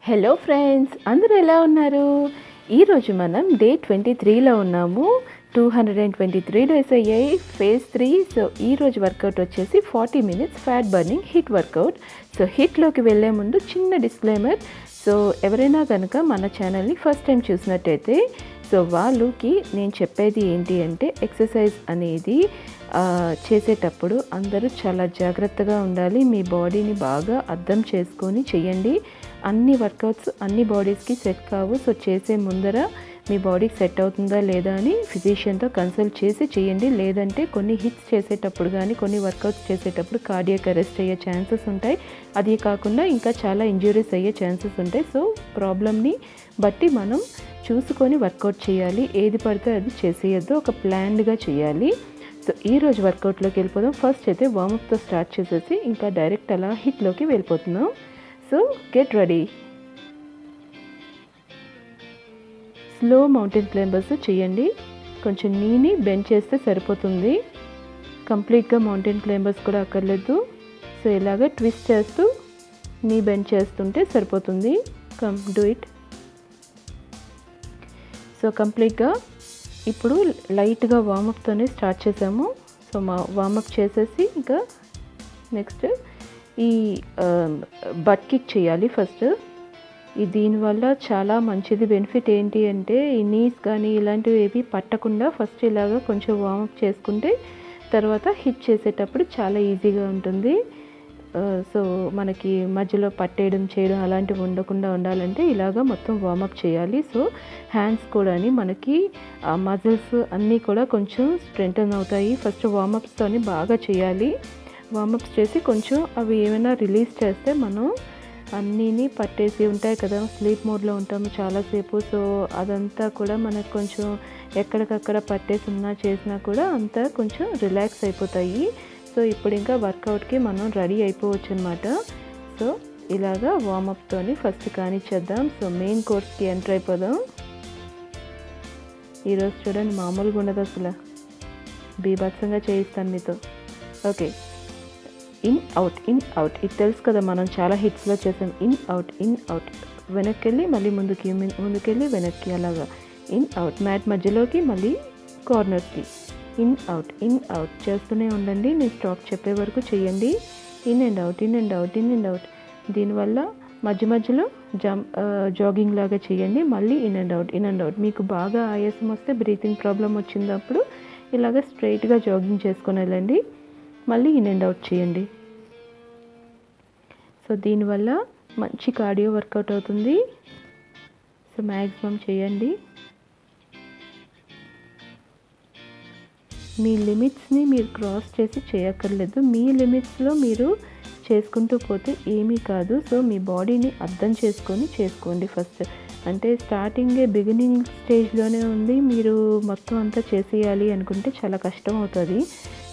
Hello friends, అందరూ ఎలా ఉన్నారు? ఈరోజు మనం డే 23లో ఉన్నాము. 223 డేస్ అయ్యాయి ఫేజ్ 3. సో ఈరోజు వర్కౌట్ వచ్చేసి 40 minutes fat burning HIIT workout. So హిట్లోకి వెళ్ళే ముందు చిన్న డిస్క్లైమర్. సో ఎవరైనా కనుక మన ఛానల్ని ఫస్ట్ టైం చూసినట్టయితే సో వాళ్ళకి నేను చెప్పేది ఏంటి అంటే ఎక్సర్సైజ్ అనేది చేసేటప్పుడు అందరూ చాలా జాగ్రత్తగా ఉండాలి. మీ బాడీని బాగా అర్థం చేసుకొని చేయండి. అన్ని వర్కౌట్స్ అన్ని బాడీస్కి సెట్ కావు. సో చేసే ముందర మీ బాడీకి సెట్ అవుతుందా లేదా అని ఫిజిషియన్తో కన్సల్ట్ చేసి చేయండి. లేదంటే కొన్ని హిట్స్ చేసేటప్పుడు కానీ కొన్ని వర్కౌట్స్ చేసేటప్పుడు కార్డియాక్ అరెస్ట్ అయ్యే ఛాన్సెస్ ఉంటాయి. అది కాకుండా ఇంకా చాలా ఇంజ్యూరీస్ అయ్యే ఛాన్సెస్ ఉంటాయి. సో ప్రాబ్లమ్ని బట్టి మనం చూసుకొని వర్కౌట్ చేయాలి. ఏది పడితే అది చేసేయద్దు, ఒక ప్లాన్డ్గా చేయాలి. సో ఈరోజు వర్కౌట్లోకి వెళ్ళిపోదాం. ఫస్ట్ అయితే వార్మప్తో స్టార్ట్ చేసేసి ఇంకా డైరెక్ట్ అలా హిట్లోకి వెళ్ళిపోతున్నాం. So get ready. Slow mountain climbers చేయండి. కొంచెం నీని బెండ్ చేస్తే సరిపోతుంది. కంప్లీట్గా మౌంటైన్ క్లైంబర్స్ కూడా అక్కర్లేదు. సో ఇలాగ ట్విస్ట్ చేస్తూ నీ బెండ్ చేస్తుంటే సరిపోతుంది. Come do it. సో కంప్లీట్గా ఇప్పుడు లైట్గా వార్మప్తోనే స్టార్ట్ చేసాము. సో వార్మప్ చేసేసి ఇంకా నెక్స్ట్ ఈ బట్ కిక్ చేయాలి ఫస్ట్. దీనివల్ల చాలా మంచిది. బెనిఫిట్ ఏంటి అంటే ఈ నీస్ కానీ ఇలాంటివి ఏవి పట్టకుండా ఫస్ట్ ఇలాగ కొంచెం వార్మప్ చేసుకుంటే తర్వాత హిట్ చేసేటప్పుడు చాలా ఈజీగా ఉంటుంది. సో మనకి మధ్యలో పట్టేయడం చేయడం అలాంటివి ఉండకుండా ఉండాలంటే ఇలాగ మొత్తం వార్మప్ చేయాలి. సో హ్యాండ్స్ కూడా మనకి మజిల్స్ అన్నీ కూడా కొంచెం స్ట్రెంథన్ అవుతాయి. ఫస్ట్ వార్మప్స్తోని బాగా చేయాలి. వార్మప్స్ చేసి కొంచెం అవి ఏమైనా రిలీజ్ చేస్తే మనం అన్నీని పట్టేసి ఉంటాయి కదా, స్లీప్ మోడ్లో ఉంటాము చాలాసేపు. సో అదంతా కూడా మనకు కొంచెం ఎక్కడికక్కడ పట్టేసి ఉన్నా చేసినా కూడా అంతా కొంచెం రిలాక్స్ అయిపోతాయి. సో ఇప్పుడు ఇంకా వర్కౌట్కి మనం రెడీ అయిపోవచ్చు అనమాట. సో ఇలాగా వార్మప్తోని ఫస్ట్ కానిచ్చేద్దాం. సో మెయిన్ కోర్స్కి ఎంటర్ అయిపోదాం. ఈరోజు చూడండి మామూలుగా ఉండదు, అసలు బీభత్సంగా చేయిస్తాను మీతో. Okay, in out in out. ఇది తెలుసు కదా, మనం చాలా హిట్స్లో చేసాం. ఇన్ అవుట్ వెనక్కి వెళ్ళి మళ్ళీ ముందుకెళ్ళి వెనక్కి, అలాగా ఇన్ అవుట్. మ్యాట్ మధ్యలోకి మళ్ళీ కార్నర్స్కి ఇన్ అవుట్ చేస్తూనే ఉండండి. నేను స్టాప్ చెప్పే వరకు చేయండి. In and out. దీనివల్ల మధ్యలో జాగింగ్ లాగా చేయండి. మళ్ళీ ఇన్ అండ్ అవుట్. మీకు బాగా ఆయాసం వస్తే, బ్రీతింగ్ ప్రాబ్లం వచ్చినప్పుడు ఇలాగ స్ట్రైట్గా జాగింగ్ చేసుకొని వెళ్ళండి. మళ్ళీ ఇన్ అండ్ అవుట్ చేయండి. సో దీనివల్ల మంచి కార్డియో వర్కౌట్ అవుతుంది. సో మ్యాక్సిమం చేయండి. మీ లిమిట్స్ని మీరు క్రాస్ చేసి చేయక్కర్లేదు. మీ లిమిట్స్లో మీరు చేసుకుంటూ పోతే ఏమీ కాదు. సో మీ బాడీని అర్థం చేసుకొని చేసుకోండి ఫస్ట్. అంటే బిగినింగ్ స్టేజ్లోనే ఉంది, మీరు మొత్తం అంతా చేసేయాలి అనుకుంటే చాలా కష్టం అవుతుంది.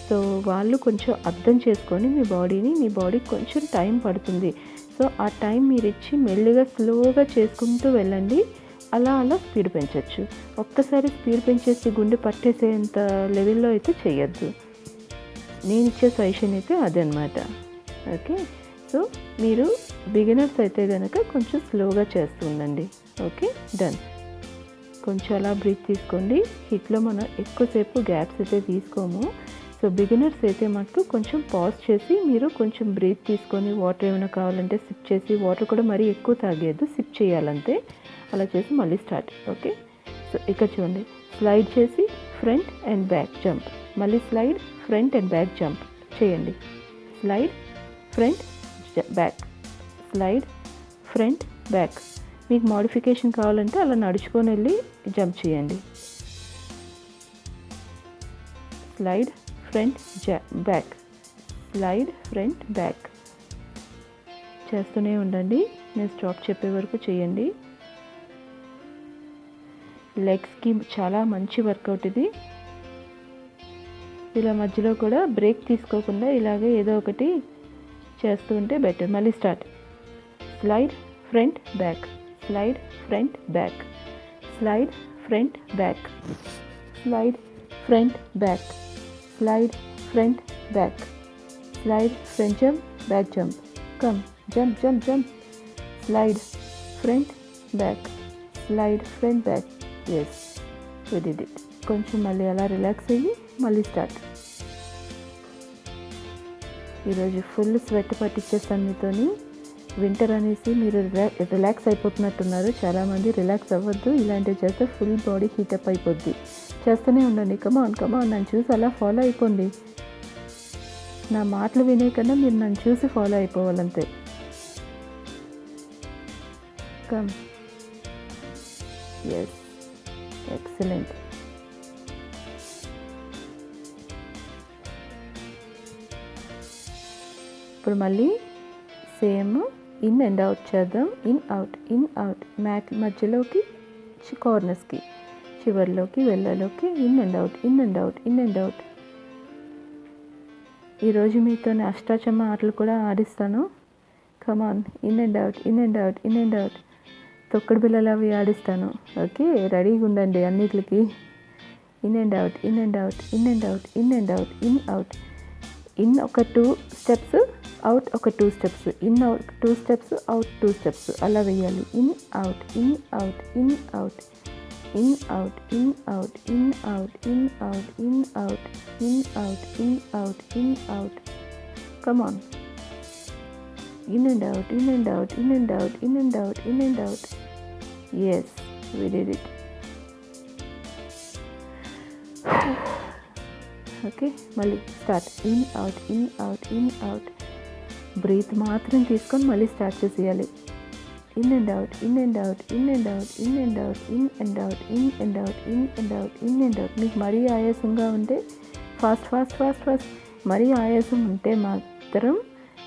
సో వాళ్ళు కొంచెం అర్థం చేసుకొని మీ బాడీకి కొంచెం టైం పడుతుంది. సో ఆ టైం మీరు ఇచ్చి మెల్లిగా స్లోగా చేసుకుంటూ వెళ్ళండి. అలా స్పీడ్ పెంచవచ్చు. ఒక్కసారి స్పీడ్ పెంచేసి గుండె పట్టేసేంత లెవెల్లో అయితే చేయొద్దు. నేను ఇచ్చే సజెషన్ అయితే అదనమాట. ఓకే, సో మీరు బిగినర్స్ అయితే కనుక కొంచెం స్లోగా చేస్తూ ఉండండి. Okay, done. కొంచెం అలా బ్రీత్ తీసుకోండి. హిట్లో మనం ఎక్కువసేపు గ్యాప్స్ అయితే తీసుకోము. సో బిగినర్స్ అయితే మటుకు కొంచెం పాజ్ చేసి మీరు కొంచెం బ్రీత్ తీసుకొని వాటర్ ఏమైనా కావాలంటే సిప్ చేసి, వాటర్ కూడా మరీ ఎక్కువ తాగేయద్దు, సిప్ చేయాలంతే. అలా చేసి మళ్ళీ స్టార్ట్. ఓకే, సో ఇక్కడ చూడండి, స్లైడ్ చేసి ఫ్రంట్ అండ్ బ్యాక్ జంప్, మళ్ళీ slide front and back jump చేయండి. Slide front back, slide front back. మీకు మోడిఫికేషన్ కావాలంటే అలా నడుచుకొని వెళ్ళి జంప్ చేయండి. Slide front back, slide front back చేస్తూనే ఉండండి. నేను స్టాప్ చెప్పే వరకు చేయండి. లెగ్స్కి చాలా మంచి వర్కౌట్ ఇది. ఇలా మధ్యలో కూడా బ్రేక్ తీసుకోకుండా ఇలాగే ఏదో ఒకటి చేస్తూ ఉంటే బెటర్. మళ్ళీ start. Slide front back, slide front back, slide front back, slide front back, slide front back, slide front jump back jump, come jump, slide front back, slide front back. Yes, we did it. కొంచెం మళ్ళీ అలా relax అయ్యి మళ్ళీ start. ఈరోజు full sweat పట్టించేస్తాను మీతోని. Winter అనేసి మీరు relax అయిపోతున్నట్టున్నారు చాలామంది. రిలాక్స్ అవ్వద్దు, ఇలాంటివి చేస్తే ఫుల్ బాడీ హీటప్ అయిపోద్ది. చేస్తూనే ఉండండి. కమాన్ నన్ను చూసి అలా ఫాలో అయిపోండి. నా మాటలు వినే కన్నా మీరు నన్ను చూసి ఫాలో అయిపోవాలంతే. కమ్. Yes, excellent. ఇప్పుడు మళ్ళీ సేమ్ ఇన్ అండ్ అవుట్ చేద్దాం. ఇన్ అవుట్ మ్యాట్ మధ్యలోకి, కార్నర్స్కి, చివర్లోకి, వెళ్ళలోకి, ఇన్ అండ్ అవుట్. ఈరోజు మీతో అష్టాచమ్మ ఆటలు కూడా ఆడిస్తాను. Come on, in and out. తొక్కుడు బిళ్ళలు అవి ఆడిస్తాను. ఓకే, రెడీగా ఉండండి అన్నిటికి. In and out. ఇన్ ఒక 2 స్టెప్స్, అవుట్ ఒక 2 steps, in out 2 steps, out 2 steps, అలా వేయాలి. In out. Come on. In and out. Yes, we did it. Okay, మళ్ళీ స్టార్ట్. In out. బ్రీత్ మాత్రం తీసుకొని మళ్ళీ స్టార్ట్ చేసేయాలి. In and out. మీకు మరీ ఆయాసంగా ఉంటే ఫాస్ట్. మరీ ఆయాసం ఉంటే మాత్రం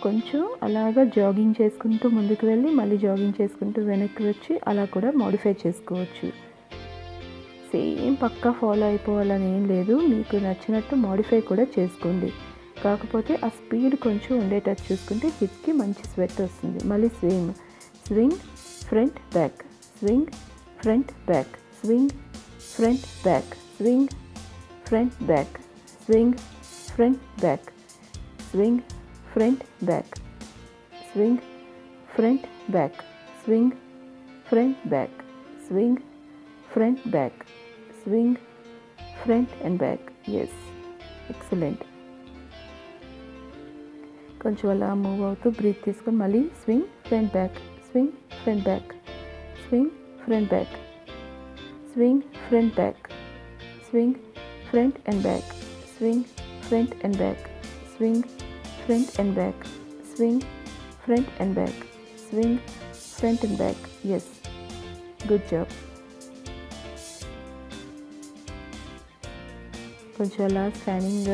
కొంచెం అలాగా జాగింగ్ చేసుకుంటూ ముందుకు వెళ్ళి మళ్ళీ జాగింగ్ చేసుకుంటూ వెనక్కి వచ్చి అలా కూడా మోడిఫై చేసుకోవచ్చు. సేమ్ పక్కా ఫాలో అయిపోవాలని ఏం లేదు, మీకు నచ్చినట్టు మోడిఫై కూడా చేసుకోండి. కాకపోతే ఆ స్పీడ్ కొంచెం ఉండేటట్టు చూసుకుంటే హిప్కి మంచి స్వెట్ వస్తుంది. మళ్ళీ swing front back, swing front back, swing front back, swing front back, swing front back, swing front back, swing front back, swing front back, swing front back, swing front and back. Yes, excellent. కొంచెం అలా move అవుతూ breath తీసుకొని మళ్ళీ swing front back, swing front back, swing front back, swing front back, swing front and back, swing front and back, swing front and back, swing front and back, swing front and back. Yes, good job. కొంచెం అలా standing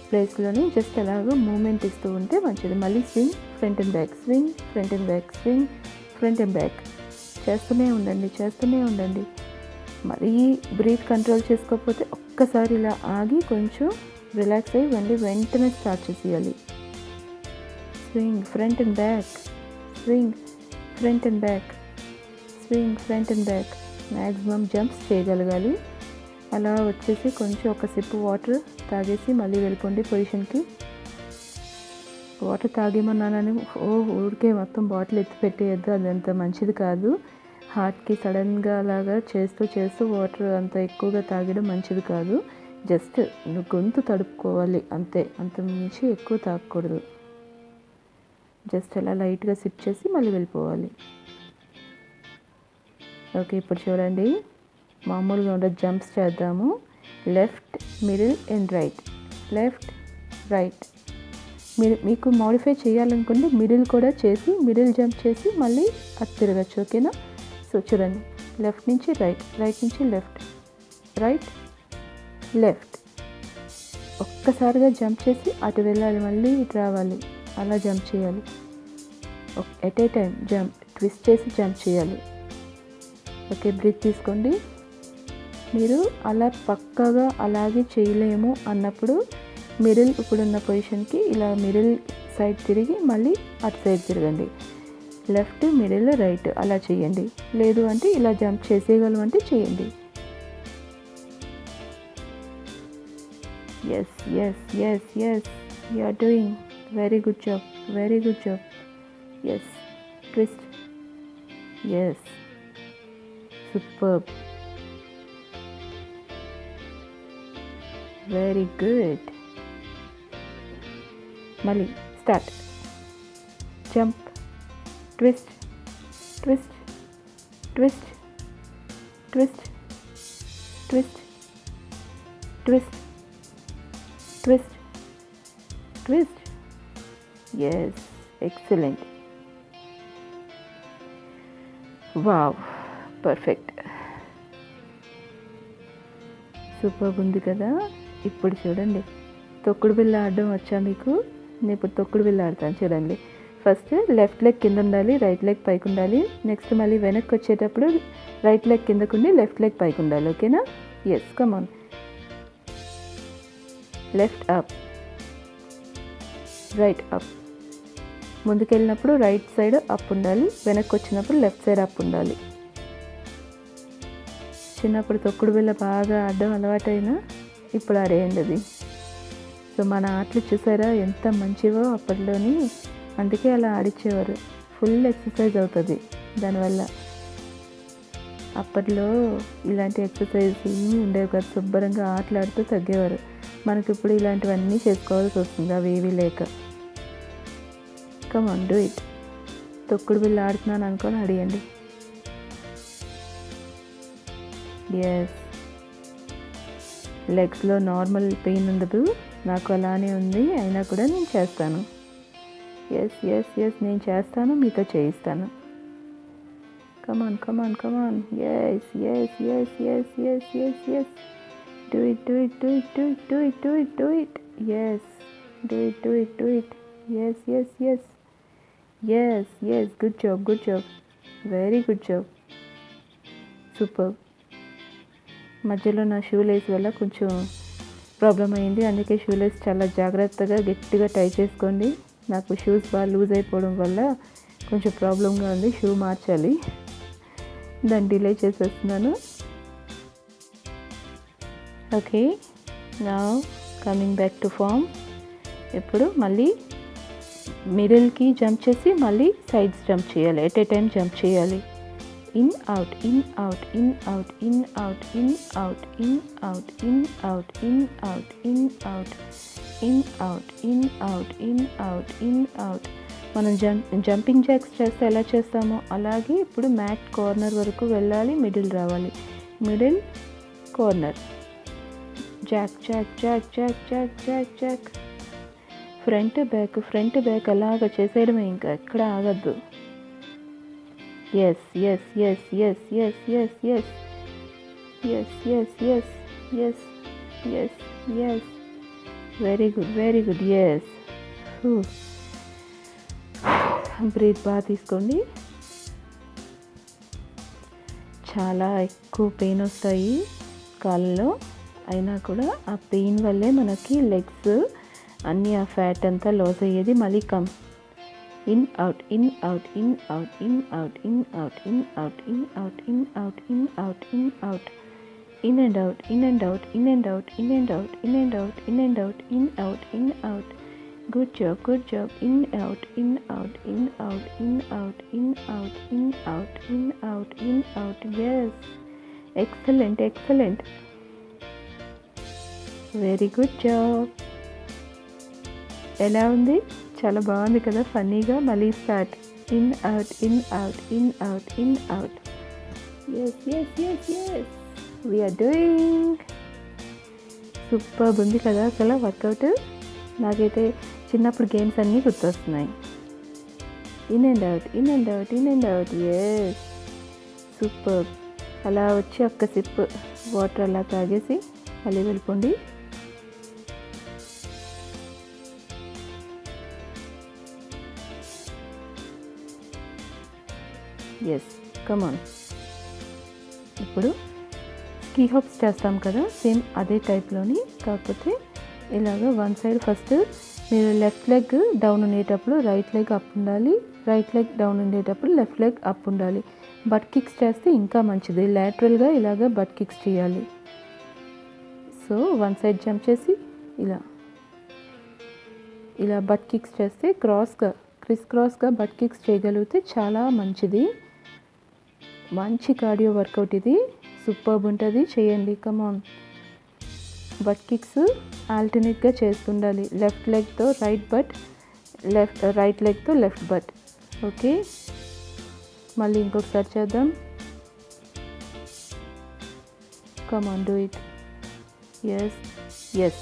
ప్లేస్లోనే just అలాగా moment ఇస్తూ ఉంటే మంచిది. మళ్ళీ swing front and back, swing front and back, swing front and back. చేస్తూనే ఉండండి. మరీ బ్రీత్ కంట్రోల్ చేసుకోకపోతే ఒక్కసారి ఇలా ఆగి కొంచెం రిలాక్స్ అయ్యి వెంటనే స్టార్ట్ చేసేయాలి. Swing front and back, swing front and back, swing front and back. Maximum jumps చేయగలగాలి. అలా వచ్చేసి కొంచెం ఒక సిప్ వాటర్ తాగేసి మళ్ళీ వెళ్ళిపోండి పొజిషన్కి. వాటర్ తాగేమన్నానని ఊరికే మొత్తం బాటిల్ ఎత్తి పెట్టేయద్దు, అదంత మంచిది కాదు. హార్ట్కి సడన్గా అలాగా చేస్తూ వాటర్ అంత ఎక్కువగా తాగడం మంచిది కాదు. జస్ట్ గొంతు తడుపుకోవాలి అంతే, అంత మించి ఎక్కువ తాగకూడదు. జస్ట్ అలా లైట్గా సిప్ చేసి మళ్ళీ వెళ్ళిపోవాలి. ఓకే, ఇప్పుడు చూడండి, మామూలుగా ఉండే జంప్స్ చేద్దాము. Left, middle and right, left right. మీకు మోడిఫై చేయాలనుకుంటే మిడిల్ కూడా చేసి మిడిల్ జంప్ చేసి మళ్ళీ అది తిరగచ్చు. ఓకేనా? సో చూడండి, లెఫ్ట్ నుంచి రైట్, రైట్ నుంచి లెఫ్ట్, రైట్ లెఫ్ట్. ఒక్కసారిగా జంప్ చేసి అటు వెళ్ళాలి, మళ్ళీ ఇటు రావాలి, అలా జంప్ చేయాలి. At a time jump, twist చేసి జంప్ చేయాలి. ఓకే, బ్రీత్ తీసుకోండి. మీరు అలా పక్కాగా అలాగే చేయలేము అన్నప్పుడు మిడిల్ ఇప్పుడున్న పొజిషన్కి ఇలా మిడిల్ సైడ్ తిరిగి మళ్ళీ అటు సైడ్ తిరగండి. లెఫ్ట్, మిడిల్, రైట్ అలా చేయండి. లేదు అంటే ఇలా జంప్ చేసేయగలం అంటే చేయండి. Yes yes yes yes, you are doing very good job, very good job. Yes, twist yes, superb, very good. మళ్ళీ start. Jump, twist, twist, twist, twist, twist, twist, twist, twist. Yes, excellent. Wow, perfect, super ఉంది కదా. ఇప్పుడు చూడండి, తొక్కుడు బిళ్ళ ఆడడం వచ్చా మీకు? నేను ఇప్పుడు తొక్కుడు బిళ్ళ ఆడతాను చూడండి. ఫస్ట్ లెఫ్ట్ లెగ్ కింద ఉండాలి, రైట్ లెగ్ పైకి ఉండాలి. నెక్స్ట్ మళ్ళీ వెనక్కి వచ్చేటప్పుడు రైట్ లెగ్ కిందకుండి లెఫ్ట్ లెగ్ పైకి ఉండాలి. ఓకేనా? Yes, come on. Left up, right up. ముందుకెళ్ళినప్పుడు రైట్ సైడ్ అప్ ఉండాలి, వెనక్కి వచ్చినప్పుడు లెఫ్ట్ సైడ్ అప్ ఉండాలి. చిన్నప్పుడు తొక్కుడు బిళ్ళ బాగా ఆడడం అలవాటైనా ఇప్పుడు ఆడేయండి అది. సో మన ఆటలు చూసారా ఎంత మంచివో అప్పట్లోని, అందుకే అలా ఆడిచ్చేవారు. ఫుల్ ఎక్సర్సైజ్ అవుతుంది దానివల్ల. అప్పట్లో ఇలాంటి ఎక్సర్సైజ్ ఏమీ ఉండేవి కాదు, శుభ్రంగా ఆటలాడుతూ తగ్గేవారు. మనకి ఇప్పుడు ఇలాంటివన్నీ చేసుకోవాల్సి వస్తుంది అవేవీ లేక. Come on, do it. తొక్కుడు బిళ్ళ ఆడుతున్నాను అనుకొని అడిగండి. ఎస్, లెగ్స్లో నార్మల్ పెయిన్ ఉండదు, నాకు అలానే ఉంది, అయినా కూడా నేను చేస్తాను. ఎస్ ఎస్ ఎస్, నేను చేస్తాను, మీతో చేయిస్తాను. Come on come on come on. Yes yes yes yes yes yes yes, do it do it do it do it do it do it do it. Yes, do it do it do it. Yes yes yes yes yes, good job good job, very good job, super. మధ్యలో నా shoe lace వల్ల కొంచెం problem అయింది, అందుకే shoe lace చాలా జాగ్రత్తగా గట్టిగా టై చేసుకోండి. నాకు షూస్ బాగా లూజ్ అయిపోవడం వల్ల కొంచెం ప్రాబ్లంగా ఉంది, షూ మార్చాలి, దాన్ని డిలే చేసేస్తున్నాను. Okay, now coming back to form. ఇప్పుడు మళ్ళీ మిడిల్కి జంప్ చేసి మళ్ళీ సైడ్స్ జంప్ చేయాలి, ఎట్ ఏ టైం జంప్ చేయాలి. In out in out in out in out in out in out in out in out in out in out in out in out in out. మనం jumping jacks చేస్తే ఎలా చేస్తామో అలాగే ఇప్పుడు mat corner వరకు వెళ్ళాలి, middle రావాలి, middle corner, jack jack jack jack jack jack jack, front back అలాగ చేసేయడమే, ఇంకా ఎక్కడ ఆగద్దు. Yes yes yes yes yes yes yes yes yes yes yes yes yes, very good very good. Yes, breath బాగా తీసుకోండి. చాలా ఎక్కువ పెయిన్ వస్తాయి కాళ్ళలో, అయినా కూడా ఆ పెయిన్ వల్లే మనకి లెగ్స్ అన్నీ ఆ ఫ్యాట్ అంతా లాస్ అయ్యేది. మళ్ళీ come in out in out in out in out in out in out in out in out in out in out, in and out in and out in and out in and out in and out in and out in out in out. Good job good job. In out in out in out in out in out in out in out in out. Yes, excellent excellent, very good job. ఎలా ఉంది? చాలా బాగుంది కదా, ఫన్నీగా. మళ్ళీ start. In out in out in out in out. Yes yes yes yes, we are doing. Super ఉంది కదా అసలు వర్కౌట్. నాకైతే చిన్నప్పుడు గేమ్స్ అన్నీ గుర్తొస్తున్నాయి. In and out in and out in and out. Yes, super. అలా వచ్చి ఒక్క సిప్ వాటర్ అలా తాగేసి మళ్ళీ వెళ్ళిపోండి. Yes, come on. ఇప్పుడు స్కీ హాప్స్ చేస్తాం కదా, సేమ్ అదే టైప్లోని, కాకపోతే ఇలాగ వన్ సైడ్ ఫస్ట్ మీరు లెఫ్ట్ లెగ్ డౌన్ ఉండేటప్పుడు రైట్ లెగ్ అప్ ఉండాలి, రైట్ లెగ్ డౌన్ ఉండేటప్పుడు లెఫ్ట్ లెగ్ అప్ ఉండాలి. బట్ కిక్స్ చేస్తే ఇంకా మంచిది, లాటరల్గా ఇలాగ బట్ కిక్స్ చేయాలి. సో వన్ సైడ్ జంప్ చేసి ఇలా బట్ కిక్స్ చేస్తే క్రిస్ క్రాస్గా బట్ కిక్స్ చేయగలిగితే చాలా మంచిది. మంచి కార్డియో వర్కౌట్ ఇది, సూపర్బ్ ఉంటుంది, చేయండి. కమాన్. బట్ కిక్స్ ఆల్టర్నేట్గా చేస్తుండాలి. లెఫ్ట్ లెగ్తో రైట్ బట్, రైట్ లెగ్తో లెఫ్ట్ బట్. ఓకే, మళ్ళీ ఇంకొకసారి చేద్దాం. Come on, do it. Yes yes.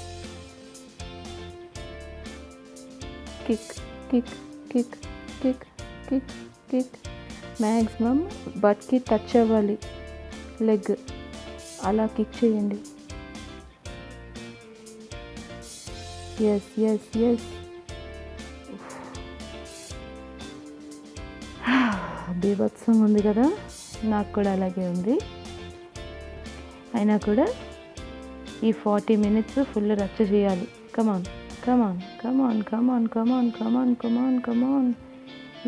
Kick kick kick kick kick kick. Maximum బట్కి టచ్ అవ్వాలి లెగ్, అలా కిక్ చేయండి. Yes yes yes. బీభత్సం ఉంది కదా, నాకు కూడా అలాగే ఉంది. అయినా కూడా ఈ 40 minutes ఫుల్ రచ్చ చేయాలి. Come on come on come on come on come on come on come on come on.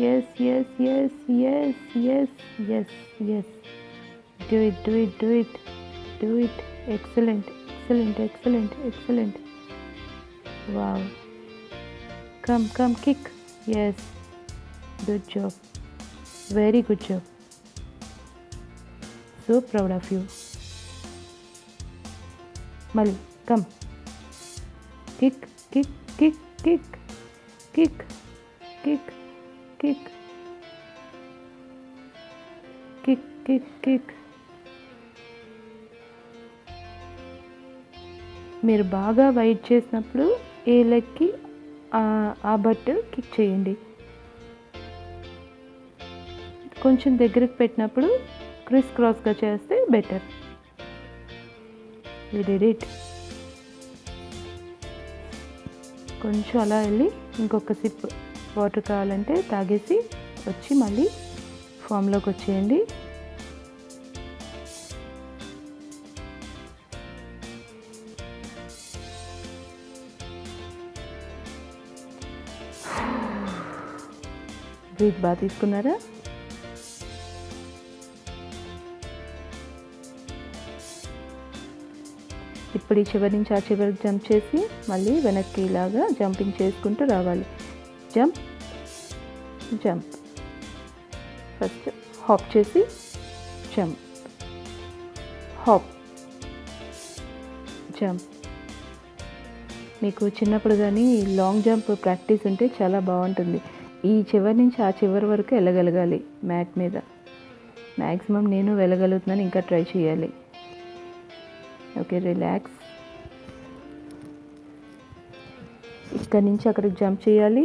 Yes yes yes yes yes yes yes. Do it do it do it do it. Excellent excellent excellent excellent. Wow. Come come, kick. Yes, good job, very good job. So proud of you. మళ్ళీ come, kick kick kick kick kick kick kick kick kick kick. మీరు బాగా white చేసినప్పుడు ఏ లెగ్కి ఆ but kick చేయండి. కొంచెం దగ్గరికి పెట్టినప్పుడు Chris క్రాస్గా చేస్తే బెటర్. We did it. కొంచెం అలా వెళ్ళి ఇంకొక సిప్ వాటర్ కావాలంటే తాగేసి వచ్చి మళ్ళీ ఫామ్లోకి వచ్చేయండి. బ్రీత్ బాగా తీసుకున్నారా? ఇప్పుడు ఈ చివరి నుంచి ఆ చివరికి జంప్ చేసి మళ్ళీ వెనక్కి ఇలాగా జంపింగ్ చేసుకుంటూ రావాలి. Jump jump. ఫస్ట్ హాప్ చేసి జంప్, హాప్, జంప్. మీకు చిన్నప్పుడు కానీ లాంగ్ జంప్ ప్రాక్టీస్ ఉంటే చాలా బాగుంటుంది. ఈ చివరి నుంచి ఆ చివరి వరకు వెళ్ళగలగాలి మ్యాట్ మీద. మ్యాక్సిమం నేను వెళ్ళగలుగుతున్నాను, ఇంకా ట్రై చేయాలి. Okay, relax. ఇక్కడ నుంచి అక్కడికి జంప్ చేయాలి,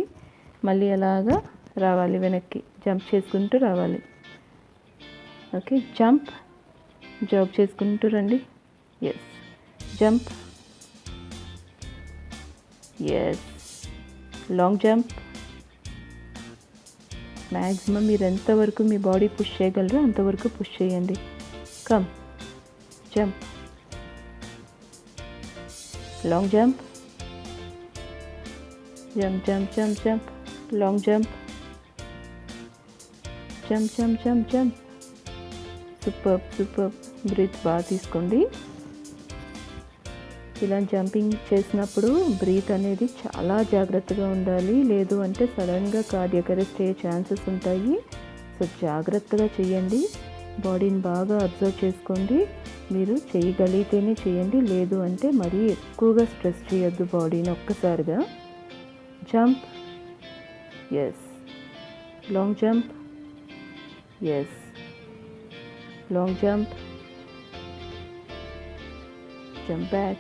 మళ్ళీ అలాగా రావాలి, వెనక్కి జంప్ చేసుకుంటూ రావాలి. ఓకే, జంప్, జాబ్ చేసుకుంటూ రండి. Yes, jump, yes, long jump. Maximum మీరు ఎంతవరకు మీ బాడీ పుష్ చేయగలరో అంతవరకు పుష్ చేయండి. Come, jump, long jump, jump jump jump jump, long jump, jump jump jump jump. Super super. Breath బాగా తీసుకోండి. ఇలా జంపింగ్ చేసినప్పుడు బ్రీత్ అనేది చాలా జాగ్రత్తగా ఉండాలి, లేదు అంటే సడన్గా కార్డియాక్ అరెస్ట్ అయ్యే ఛాన్సెస్ ఉంటాయి. సో జాగ్రత్తగా చేయండి, బాడీని బాగా అబ్జర్వ్ చేసుకోండి. మీరు చేయగలిగితేనే చేయండి, లేదు అంటే మరీ ఎక్కువగా స్ట్రెస్ చేయొద్దు బాడీని ఒక్కసారిగా. Jump, yes, long jump, yes, long jump, jump back,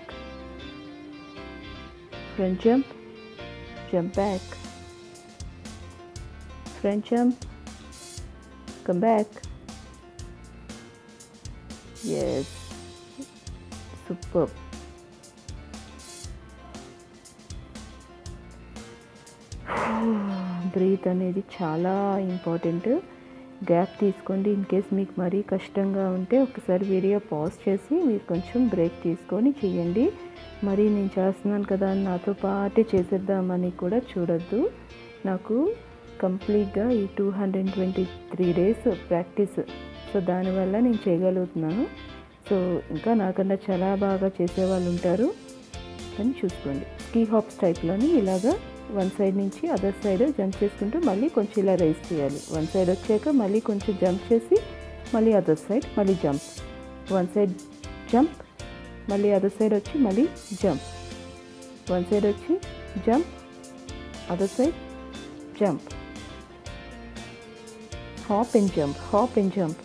front jump, jump back, front jump, come back. Yes, superb. Breath అనేది చాలా ఇంపార్టెంట్. గ్యాప్ తీసుకోండి. ఇన్ కేస్ మీకు మరీ కష్టంగా ఉంటే ఒకసారి వీడియో పాజ్ చేసి మీరు కొంచెం బ్రేక్ తీసుకొని చేయండి. మరి నేను చేస్తున్నాను కదా అని నాతో పాటే చేసేద్దామని కూడా చూడొద్దు. నాకు కంప్లీట్గా ఈ 223 days ప్రాక్టీస్, సో దానివల్ల నేను చేయగలుగుతున్నాను. సో ఇంకా నాకన్నా చాలా బాగా చేసేవాళ్ళు ఉంటారు అని చూసుకోండి. స్కీ హాప్స్ టైప్లోని ఇలాగా వన్ సైడ్ నుంచి అదర్ సైడ్ జంప్ చేసుకుంటూ మళ్ళీ కొంచెం ఇలా రైజ్ చేయాలి. వన్ సైడ్ వచ్చాక మళ్ళీ కొంచెం జంప్ చేసి మళ్ళీ అదర్ సైడ్, మళ్ళీ జంప్, వన్ సైడ్ జంప్, మళ్ళీ అదర్ సైడ్ వచ్చి మళ్ళీ జంప్, వన్ సైడ్ వచ్చి jump, other side jump, hop and jump, hop and jump.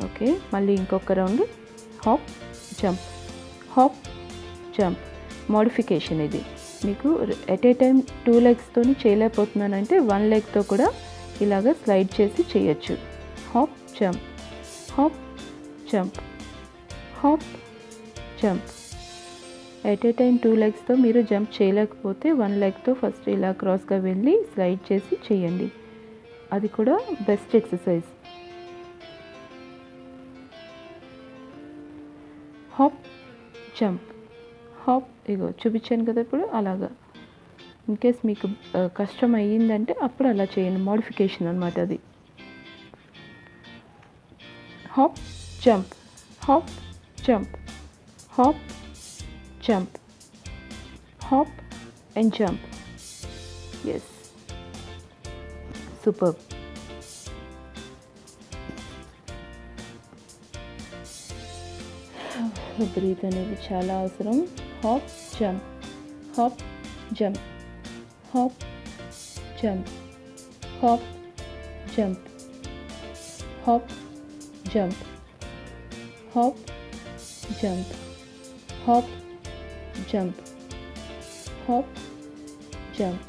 Okay, మళ్ళీ ఇంకొక round hop jump, hop jump. Modification ఇది. మీకు ఎట్ ఏ టైం 2 లెగ్స్తోని చేయలేకపోతున్నానంటే 1 లెగ్తో కూడా ఇలాగ స్లైడ్ చేసి చేయొచ్చు. Hop jump, hop jump, hop jump. At a time 2 లెగ్స్తో మీరు జంప్ చేయలేకపోతే 1 లెగ్తో ఫస్ట్ ఇలా క్రాస్గా వెళ్ళి స్లైడ్ చేసి చేయండి. అది కూడా best exercise. Hop jump, hop. ఇగో చూపించాను కదా ఇప్పుడు. అలాగా ఇన్కేస్ మీకు కష్టం అయ్యిందంటే అప్పుడు అలా చేయండి. మోడిఫికేషన్ అనమాట అది. Hop jump, hop jump, hop jump, hop and jump. Yes, super. Breath అనేది చాలా అవసరం. Hop jump, hop jump, hop jump, hop jump, hop jump, hop jump, hop jump, hop jump.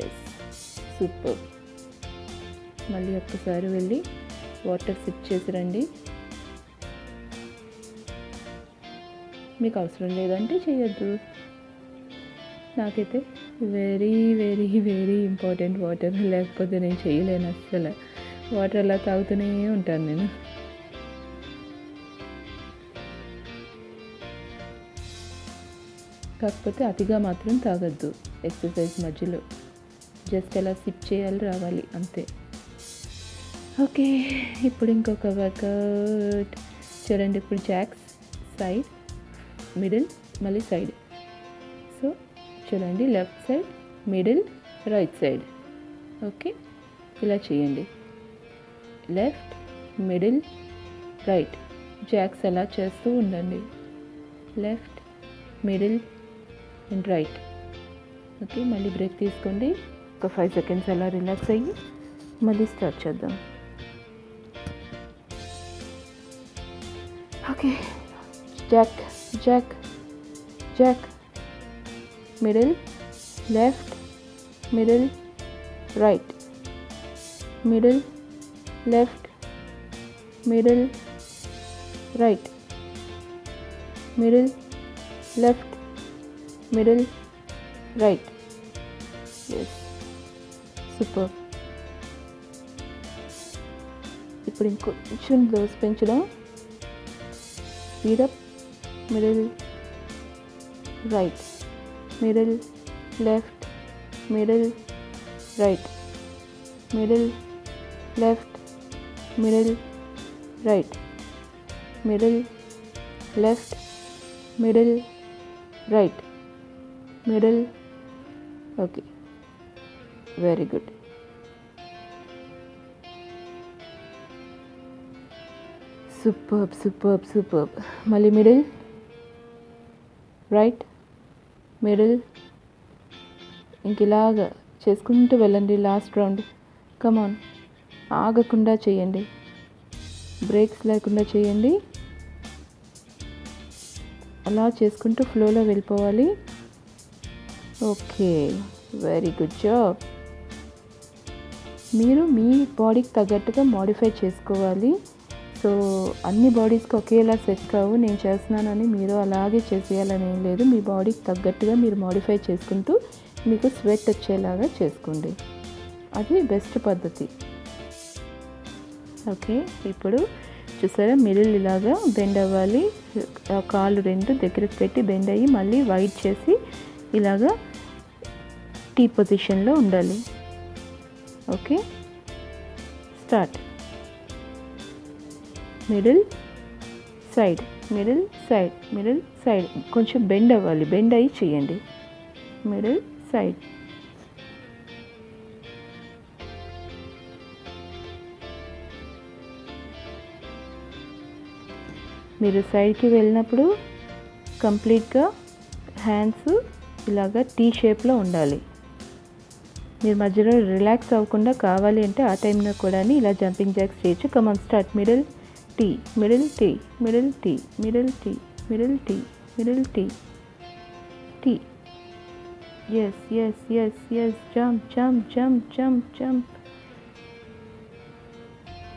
Yes, super. మళ్ళీ ఒక్కసారి వెళ్ళి water SIP చేసి రండి. మీకు అవసరం లేదంటే చేయొద్దు. నాకైతే very very very important water, లేకపోతే నేను చేయలేను అస్సలు. వాటర్ అలా తాగుతూనే ఉంటాను నేను. కాకపోతే అతిగా మాత్రం తాగొద్దు ఎక్సర్సైజ్ మధ్యలో. జస్ట్ అలా సిప్ చేయాలి, రావాలి, అంతే. ఓకే, ఇప్పుడు ఇంకొక వర్కౌట్ చూడండి. ఇప్పుడు జాక్స్, సైడ్, మిడిల్, మళ్ళీ సైడ్. సో చూడండి, left side, middle, right side. Okay, ఇలా చేయండి. Left, middle, right. జాక్స్ అలా చేస్తూ ఉండండి. Left, middle and right. Okay, మళ్ళీ బ్రేక్ తీసుకోండి. ఒక 5 సెకండ్స్ అలా రిలాక్స్ అయ్యి మళ్ళీ స్టార్ట్ చేద్దాం. Okay, Jack, jack, jack, middle, left, middle, right, middle, left, middle, right, middle, left, middle, right. Yes, super. ఇప్పుడు ఇంకొంచెం బ్లౌజ్ పెంచడం. Speed up. Middle, right, middle, left, middle, right, middle, left, middle, right, middle, left, middle, right, middle. Okay, very good. Superb, superb, superb. మళ్ళీ middle, right, middle. ఇంక ఇలాగా చేసుకుంటూ వెళ్ళండి. Last round. కమాన్, ఆగకుండా చేయండి, బ్రేక్స్ లేకుండా చేయండి. అలా చేసుకుంటూ ఫ్లోలో వెళ్ళిపోవాలి. Okay, very good job. మీరు మీ బాడీకి తగ్గట్టుగా మోడిఫై చేసుకోవాలి. సో అన్ని బాడీస్కి ఒకేలా సెట్ కావు. నేను చేస్తున్నానని మీరు అలాగే చేసేయాలని ఏం లేదు. మీ బాడీకి తగ్గట్టుగా మీరు మోడిఫై చేసుకుంటూ మీకు స్వెట్ వచ్చేలాగా చేసుకోండి. అది బెస్ట్ పద్ధతి. ఓకే, ఇప్పుడు చూసారా, మిడిల్ ఇలాగా బెండ్ అవ్వాలి. కాళ్ళు 2 దగ్గరికి పెట్టి బెండ్ అయ్యి మళ్ళీ వైడ్ చేసి ఇలాగా టీ పొజిషన్లో ఉండాలి. Okay, start. Middle, side, middle, side, middle, side. కొంచెం బెండ్ అవ్వాలి, బెండ్ అయ్యి చేయండి. మిడిల్, సైడ్, మీరు సైడ్కి వెళ్ళినప్పుడు కంప్లీట్గా హ్యాండ్స్ ఇలాగా టీ షేప్లో ఉండాలి. మీరు మధ్యలో రిలాక్స్ అవ్వకుండా కావాలి అంటే ఆ టైంలో కూడా ఇలా జంపింగ్ జాక్స్ చేయొచ్చు. Come on start. Middle T, middle T, middle T, middle T, middle T, middle T, T. Yes yes yes yes. Jump jump jump jump jump.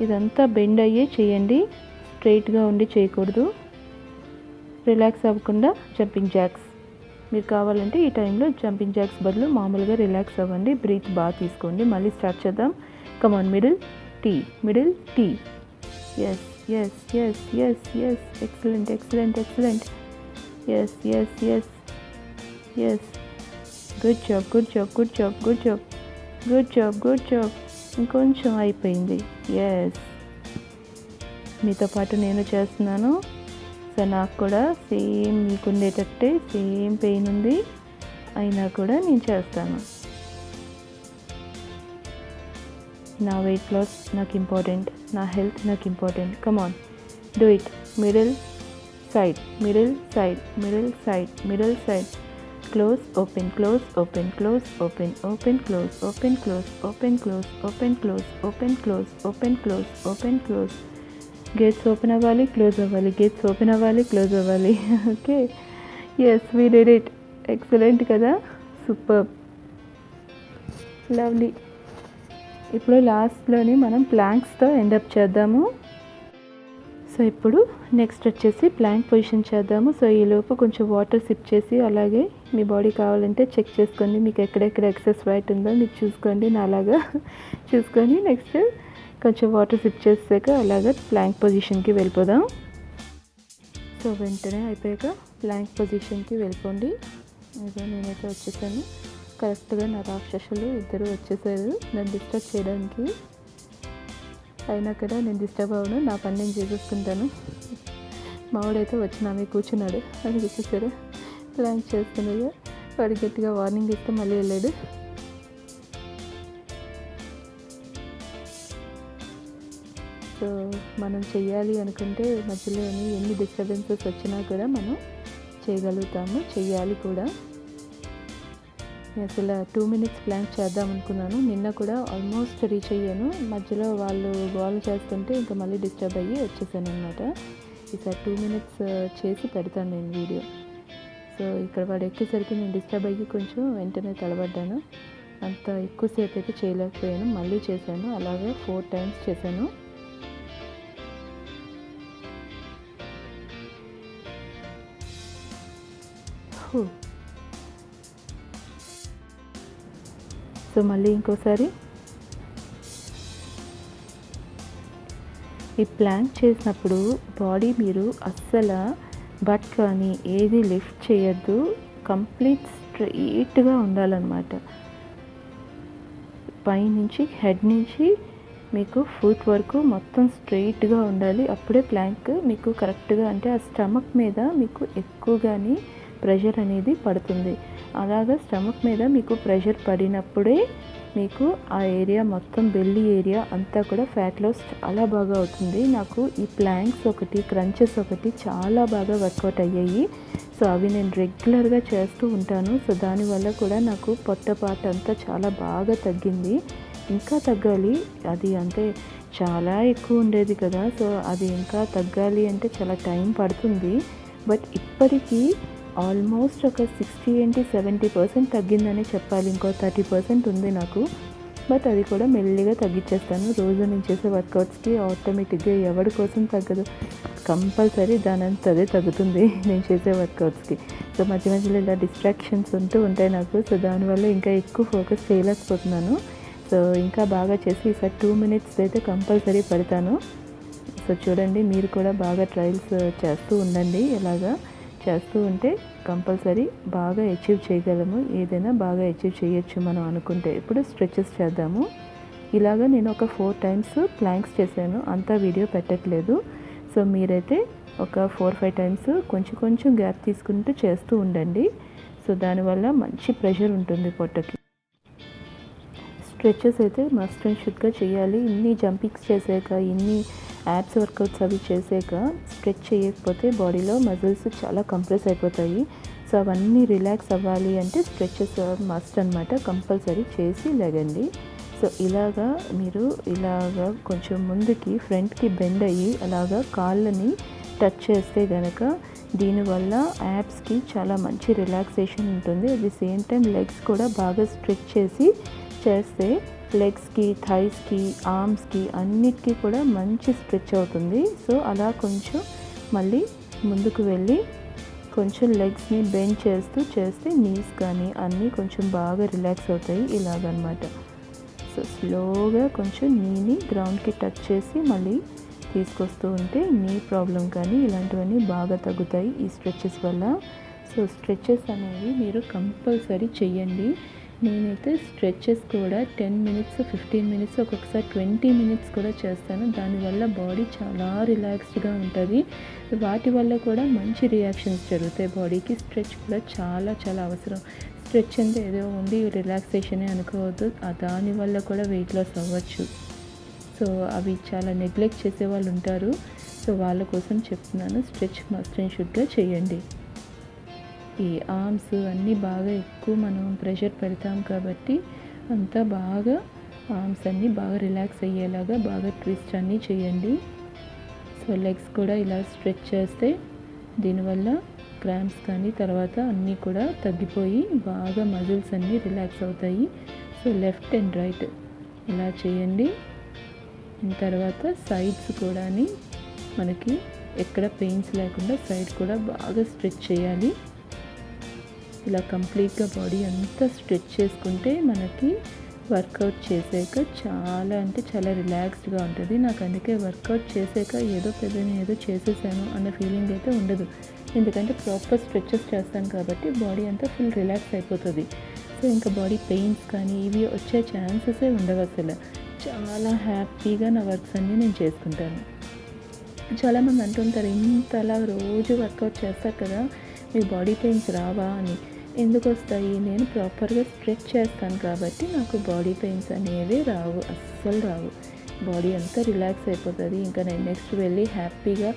ఇదంతా బెండ్ అయ్యే చేయండి, స్ట్రైట్గా ఉండి చేయకూడదు. రిలాక్స్ అవ్వకుండా జంపింగ్ జాక్స్. మీరు కావాలంటే ఈ టైంలో జంపింగ్ జాక్స్ బదులు మామూలుగా రిలాక్స్ అవ్వండి, బ్రీత్ బాగా తీసుకోండి. మళ్ళీ స్టార్ట్ చేద్దాం. Come on. Middle T, middle T. Yes yes yes yes yes. Excellent excellent excellent. Yes yes yes yes. Good job good job good job good job good job good job. ఇంకొంచెం అయిపోయింది. Yes, మీతో పాటు నేను చేస్తున్నాను. So నాకు కూడా same మీకు ఉండేటట్టే same pain ఉంది, అయినా కూడా నేను చేస్తాను. నా వెయిట్ లాస్ నాకు ఇంపార్టెంట్, నా హెల్త్ నాకు important. Come on, do it. Middle side, middle side, middle side, middle side. Close open, close open, close open, open close, open close, open close, open close, open close, open close, open close. Gates open అవ్వాలి, close అవ్వాలి, gates open అవ్వాలి, close అవ్వాలి. Okay, yes, we did it. Excellent కదా, super, lovely. ఇప్పుడు లాస్ట్లోని మనం ప్లాంక్స్తో end up చేద్దాము. సో ఇప్పుడు నెక్స్ట్ వచ్చేసి ప్లాంక్ పొజిషన్ చేద్దాము. సో ఈలోపు కొంచెం వాటర్ సిప్ చేసి అలాగే మీ బాడీ కావాలంటే చెక్ చేసుకోండి, మీకు ఎక్కడెక్కడ ఎక్సెస్ వైట్ ఉందో మీరు చూసుకోండి, నాలాగా చూసుకొని నెక్స్ట్ కొంచెం వాటర్ సిప్ చేసాక అలాగా ప్లాంక్ పొజిషన్కి వెళ్ళిపోదాం. సో వెంటనే అయిపోయాక ప్లాంక్ పొజిషన్కి వెళ్ళిపోండి. ఇదో నేనైతే వచ్చేసాను. కరెక్ట్గా నా రాక్షసులు ఇద్దరు వచ్చేసారు నన్ను డిస్టర్బ్ చేయడానికి. అయినా కూడా నేను డిస్టర్బ్ అవ్వను, నా పని నేను చేసేసుకుంటాను. మావాడైతే వచ్చి నా మీద కూర్చున్నాడు, అది చూసారా, ప్లాంక్ చేస్తున్నాడు. వాడి గట్టిగా వార్నింగ్ ఇస్తే మళ్ళీ వెళ్ళాడు. సో మనం చెయ్యాలి అనుకుంటే మధ్యలో ఎన్ని డిస్టర్బెన్సెస్ వచ్చినా కూడా మనం చేయగలుగుతాము, చెయ్యాలి కూడా. నేను అసలు 2 minutes ప్లాంక్ చేద్దాం అనుకున్నాను, నిన్న కూడా ఆల్మోస్ట్ రీచ్ అయ్యాను. మధ్యలో వాళ్ళు గోల్ చేస్తుంటే ఇంకా మళ్ళీ డిస్టర్బ్ అయ్యి వచ్చేసాను అనమాట. ఈసారి 2 minutes చేసి పెడతాను నేను వీడియో. సో ఇక్కడ వాడు ఎక్కేసరికి నేను డిస్టర్బ్ అయ్యి కొంచెం వెంటనే తడబడ్డాను. అంత ఎక్కువసేపు అయితే చేయలేకపోయాను, మళ్ళీ చేశాను. అలాగే 4 times చేశాను. సో మళ్ళీ ఇంకోసారి ఈ ప్లాంక్ చేసినప్పుడు బాడీ మీరు అస్సలు బట్ కానీ ఏది లిఫ్ట్ చేయొద్దు, కంప్లీట్ స్ట్రెయిట్గా ఉండాలన్నమాట. పైనుంచి హెడ్ నుంచి మీకు ఫుట్ వరకు మొత్తం స్ట్రెయిట్గా ఉండాలి. అప్పుడే ప్లాంక్ మీకు కరెక్ట్గా, అంటే ఆ స్టమక్ మీద మీకు ఎక్కువగాని ప్రెషర్ అనేది పడుతుంది. అలాగా స్టమక్ మీద మీకు ప్రెషర్ పడినప్పుడే మీకు ఆ ఏరియా మొత్తం బెల్లీ ఏరియా అంతా కూడా ఫ్యాట్ లాస్ చాలా బాగా అవుతుంది. నాకు ఈ ప్లాంక్స్ ఒకటి, క్రంచెస్ ఒకటి చాలా బాగా వర్కౌట్ అయ్యాయి. సో అవి నేను రెగ్యులర్గా చేస్తూ ఉంటాను. సో దానివల్ల కూడా నాకు పొట్టపాటు అంతా చాలా బాగా తగ్గింది. ఇంకా తగ్గాలి, అది అంటే చాలా ఎక్కువ ఉండేది కదా. సో అది ఇంకా తగ్గాలి అంటే చాలా టైం పడుతుంది. బట్ ఇప్పటికీ ఆల్మోస్ట్ ఒక 60-70% తగ్గిందని చెప్పాలి. ఇంకో 30% ఉంది నాకు. బట్ అది కూడా మెల్లిగా తగ్గించేస్తాను. రోజు నేను చేసే వర్కౌట్స్కి ఆటోమేటిక్గా ఎవరి కోసం తగ్గదు, కంపల్సరీ దానంత అదే తగ్గుతుంది నేను చేసే వర్కౌట్స్కి. సో మధ్య మధ్యలో ఇలా డిస్ట్రాక్షన్స్ ఉంటూ ఉంటాయి నాకు. సో దానివల్ల ఇంకా ఎక్కువ ఫోకస్ చేయలేకపోతున్నాను. సో ఇంకా బాగా చేసి ఈసారి 2 minutes అయితే కంపల్సరీ పెడతాను. సో చూడండి, మీరు కూడా బాగా ట్రయల్స్ చేస్తూ ఉండండి. ఇలాగా చేస్తూ ఉంటే కంపల్సరీ బాగా అచీవ్ చేయగలము. ఏదైనా బాగా అచీవ్ చేయొచ్చు మనం అనుకుంటే. ఇప్పుడు స్ట్రెచెస్ చేద్దాము. ఇలాగా నేను ఒక 4 times ప్లాంక్స్ చేశాను, అంతా వీడియో పెట్టట్లేదు. సో మీరైతే ఒక 4-5 times కొంచెం కొంచెం గ్యాప్ తీసుకుంటూ చేస్తూ ఉండండి. సో దానివల్ల మంచి ప్రెషర్ ఉంటుంది పొట్టకి. స్ట్రెచెస్ అయితే మస్ట్ అండ్ షుడ్గా చేయాలి. ఇన్ని జంపింగ్స్ చేశాక, ఇన్ని యాప్స్ వర్కౌట్స్ అవి చేసాక స్ట్రెచ్ చేయకపోతే బాడీలో మజిల్స్ చాలా కంప్రెస్ అయిపోతాయి. సో అవన్నీ రిలాక్స్ అవ్వాలి అంటే స్ట్రెచెస్ మస్ట్ అనమాట. కంపల్సరీ చేసి లెగండి. సో ఇలాగా మీరు ఇలాగా కొంచెం ముందుకి ఫ్రంట్కి బెండ్ అయ్యి అలాగా కాళ్ళని టచ్ చేస్తే కనుక దీనివల్ల యాప్స్కి చాలా మంచి రిలాక్సేషన్ ఉంటుంది. At the same time legs కూడా బాగా స్ట్రెచ్ చేస్తే లెగ్స్కి, థైస్కి, ఆర్మ్స్కి అన్నిటికీ కూడా మంచి స్ట్రెచ్ అవుతుంది. సో అలా కొంచెం మళ్ళీ ముందుకు వెళ్ళి కొంచెం లెగ్స్ని బెండ్ చేస్తే నీస్ కానీ అన్నీ కొంచెం బాగా రిలాక్స్ అవుతాయి ఇలాగనమాట. సో స్లోగా కొంచెం నీని గ్రౌండ్కి టచ్ చేసి మళ్ళీ తీసుకొస్తూ ఉంటే నీ ప్రాబ్లం కానీ ఇలాంటివన్నీ బాగా తగ్గుతాయి ఈ స్ట్రెచెస్ వల్ల. సో స్ట్రెచెస్ అనేవి మీరు కంపల్సరీ చెయ్యండి. నేనైతే స్ట్రెచెస్ కూడా 10 మినిట్స్, 15 మినిట్స్, ఒక్కొక్కసారి 20 మినిట్స్ కూడా చేస్తాను. దానివల్ల బాడీ చాలా రిలాక్స్డ్గా ఉంటుంది. వాటి వల్ల కూడా మంచి రియాక్షన్స్ జరుగుతాయి బాడీకి. స్ట్రెచ్ కూడా చాలా చాలా అవసరం. స్ట్రెచ్ అంటే ఏదో ఉంది రిలాక్సేషనే అనుకోవద్దు, దానివల్ల కూడా వెయిట్ లాస్ అవ్వచ్చు. సో అవి చాలా నెగ్లెక్ట్ చేసే వాళ్ళు ఉంటారు. సో వాళ్ళ కోసం చెప్తున్నాను, స్ట్రెచ్ మస్ట్ అండ్ షుడ్గా చేయండి. ఈ ఆర్మ్స్ అన్నీ బాగా ఎక్కువ మనం ప్రెషర్ పెడతాం కాబట్టి అంతా బాగా ఆర్మ్స్ అన్నీ బాగా రిలాక్స్ అయ్యేలాగా బాగా ట్విస్ట్ అన్నీ చేయండి. సో లెగ్స్ కూడా ఇలా స్ట్రెచ్ చేస్తే దీనివల్ల క్రాంప్స్ కానీ తర్వాత అన్నీ కూడా తగ్గిపోయి బాగా మజిల్స్ అన్నీ రిలాక్స్ అవుతాయి. సో లెఫ్ట్ అండ్ రైట్ ఇలా చేయండి. తర్వాత సైడ్స్ కూడా మనకి ఎక్కడ పెయిన్స్ లేకుండా సైడ్ కూడా బాగా స్ట్రెచ్ చేయాలి. ఇలా కంప్లీట్గా బాడీ అంతా స్ట్రెచ్ చేసుకుంటే మనకి వర్కౌట్ చేసాక చాలా అంటే చాలా రిలాక్స్డ్గా ఉంటుంది. నాకు అందుకే వర్కౌట్ చేసాక ఏదో చేసేసాను అన్న ఫీలింగ్ అయితే ఉండదు. ఎందుకంటే ప్రాపర్ స్ట్రెచెస్ చేస్తాను కాబట్టి బాడీ అంతా ఫుల్ రిలాక్స్ అయిపోతుంది. సో ఇంకా బాడీ పెయిన్స్ కానీ ఇవి వచ్చే ఛాన్సెసే ఉండవు అసలు. చాలా హ్యాపీగా నా వర్క్స్ అన్నీ నేను చేసుకుంటాను. చాలామంది అంటుంటారు, ఇంతలా రోజు వర్కౌట్ చేస్తారు కదా మీకు బాడీ పెయిన్స్ రావా అని. ఎందుకు వస్తాయి? నేను ప్రాపర్గా స్ట్రెచ్ చేస్తాను కాబట్టి నాకు బాడీ పెయిన్స్ అనేవి రావు, అస్సలు రావు. బాడీ అంతా రిలాక్స్ అయిపోతుంది. ఇంకా నేను నెక్స్ట్ వెళ్ళి హ్యాపీగా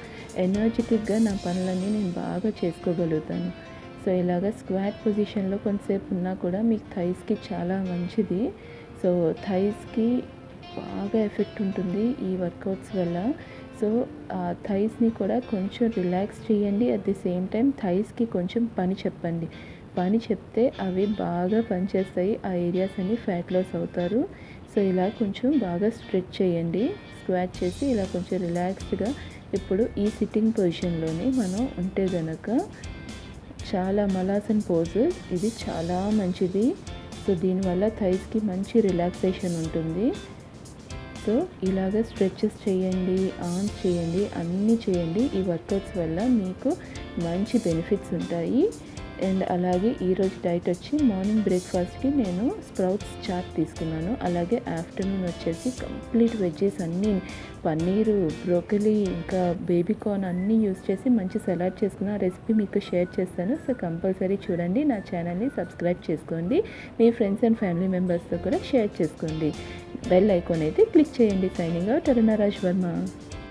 ఎనర్జెటిక్గా నా పనులన్నీ నేను బాగా చేసుకోగలుగుతాను. సో ఇలాగ స్క్వాట్ పొజిషన్లో కొంతసేపు ఉన్నా కూడా మీకు థైస్కి చాలా మంచిది. సో థైస్కి బాగా ఎఫెక్ట్ ఉంటుంది ఈ వర్కౌట్స్ వల్ల. సో ఆ థైస్ని కూడా కొంచెం రిలాక్స్ చేయండి. అట్ ది సేమ్ టైం థైస్కి కొంచెం పని చెప్తే అవి బాగా పనిచేస్తాయి. ఆ ఏరియాస్ అన్ని ఫ్యాట్ లాస్ అవుతారు. సో ఇలా కొంచెం బాగా స్ట్రెచ్ చేయండి. స్క్వాట్ చేసి ఇలా కొంచెం రిలాక్స్డ్గా ఇప్పుడు ఈ సిట్టింగ్ పొజిషన్లోనే మనం ఉంటే గనక చాలా మలాసన్ పోజ్, ఇది చాలా మంచిది. సో దీనివల్ల థైస్కి మంచి రిలాక్సేషన్ ఉంటుంది. సో ఇలాగ స్ట్రెచెస్ చేయండి, ఆర్మ్స్ చేయండి, అన్నీ చేయండి. ఈ వర్కౌట్స్ వల్ల మీకు మంచి బెనిఫిట్స్ ఉంటాయి. అండ్ అలాగే ఈరోజు డైట్ వచ్చి మార్నింగ్ బ్రేక్ఫాస్ట్కి నేను స్ప్రౌట్స్ చాట్ తీసుకున్నాను. అలాగే ఆఫ్టర్నూన్ వచ్చేసి కంప్లీట్ వెజ్జెస్ అన్నీ, పన్నీరు, బ్రోకలీ, ఇంకా బేబీ కార్న్ అన్నీ యూస్ చేసి మంచి సలాడ్ చేసుకున్న రెసిపీ మీకు షేర్ చేస్తాను. సో కంపల్సరీ చూడండి. నా ఛానల్ని సబ్స్క్రైబ్ చేసుకోండి. మీ ఫ్రెండ్స్ అండ్ ఫ్యామిలీ మెంబర్స్తో కూడా షేర్ చేసుకోండి. బెల్ ఐకాన్ అయితే క్లిక్ చేయండి. సైనింగ్ అవుట్, అరుణ రాజ్ వర్మ.